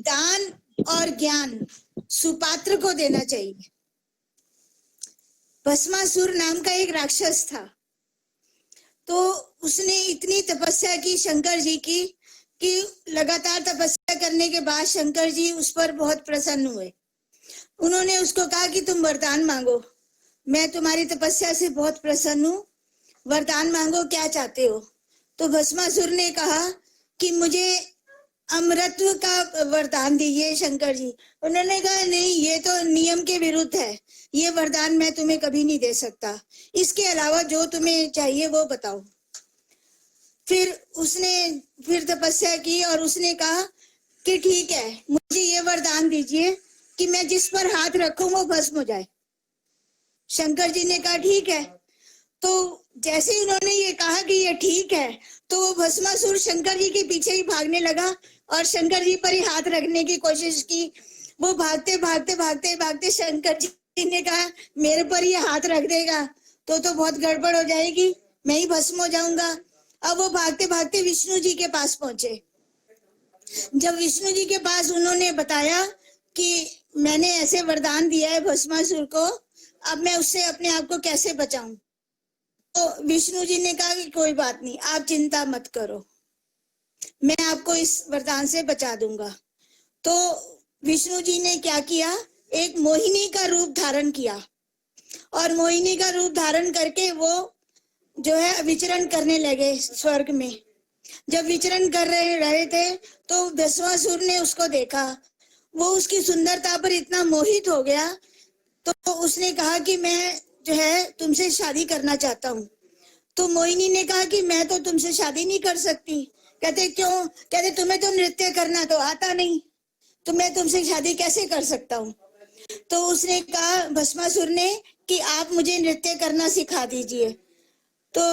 दान और ज्ञान सुपात्र को देना चाहिए। भस्मासुर नाम का एक राक्षस था, तो उसने इतनी तपस्या की शंकर जी की कि लगातार तपस्या करने के बाद शंकर जी उस पर बहुत प्रसन्न हुए। उन्होंने उसको कहा कि तुम वरदान मांगो, मैं तुम्हारी तपस्या से बहुत प्रसन्न हूँ, वरदान मांगो, क्या चाहते हो। तो भस्मासुर ने कहा कि मुझे अमरत्व का वरदान दीजिए शंकर जी। उन्होंने कहा नहीं, ये तो नियम के विरुद्ध है, ये वरदान मैं तुम्हें कभी नहीं दे सकता, इसके अलावा जो तुम्हें चाहिए वो बताओ। फिर उसने तपस्या की और उसने कहा कि ठीक है, मुझे ये वरदान दीजिए कि मैं जिस पर हाथ रखूं वो भस्म हो जाए। शंकर जी ने कहा ठीक है। तो जैसे ही उन्होंने ये कहा कि ये ठीक है, तो वो भस्मासुर शंकर जी के पीछे ही भागने लगा और शंकर जी पर ही हाथ रखने की कोशिश की। वो भागते भागते भागते भागते शंकर जी ने कहा मेरे पर ये हाथ रख देगा तो बहुत गड़बड़ हो जाएगी, मैं ही भस्म हो जाऊंगा। अब वो भागते भागते विष्णु जी के पास पहुंचे। जब विष्णु जी के पास उन्होंने बताया कि मैंने ऐसे वरदान दिया है भस्मासुर को, अब मैं उससे अपने आप को कैसे बचाऊं, तो विष्णु जी ने कहा कि कोई बात नहीं, आप चिंता मत करो, मैं आपको इस वरदान से बचा दूंगा। तो विष्णु जी ने क्या किया, एक मोहिनी का रूप धारण किया और मोहिनी का रूप धारण करके वो जो है विचरण करने लगे स्वर्ग में। जब विचरण कर रहे थे तो भस्मासुर ने उसको देखा, वो उसकी सुंदरता पर इतना मोहित हो गया, तो उसने कहा कि मैं जो है तुमसे शादी करना चाहता हूँ। तो मोहिनी ने कहा कि मैं तो तुमसे शादी नहीं कर सकती। कहते क्यों? कहते तुम्हें तो नृत्य करना तो आता नहीं, तो मैं तुमसे शादी कैसे कर सकता हूँ। तो उसने कहा भस्मासुर ने कि आप मुझे नृत्य करना सिखा दीजिए। तो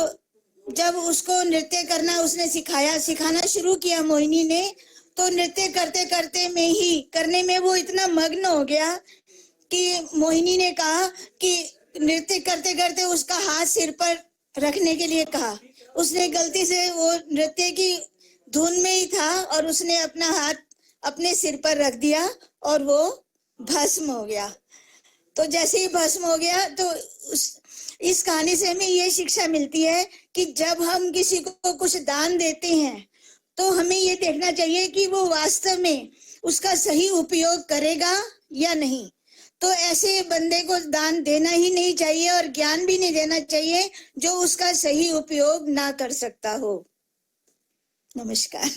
जब उसको नृत्य करना उसने सिखाना शुरू किया मोहिनी ने, तो नृत्य करते करने में वो इतना मग्न हो गया कि मोहिनी ने कहा कि नृत्य करते करते उसका हाथ सिर पर रखने के लिए कहा। उसने गलती से, वो नृत्य की धुन में ही था और उसने अपना हाथ अपने सिर पर रख दिया और वो भस्म हो गया। तो जैसे ही भस्म हो गया तो इस कहानी से हमें ये शिक्षा मिलती है कि जब हम किसी को कुछ दान देते हैं तो हमें ये देखना चाहिए कि वो वास्तव में उसका सही उपयोग करेगा या नहीं। तो ऐसे बंदे को दान देना ही नहीं चाहिए और ज्ञान भी नहीं देना चाहिए जो उसका सही उपयोग ना कर सकता हो। नमस्कार।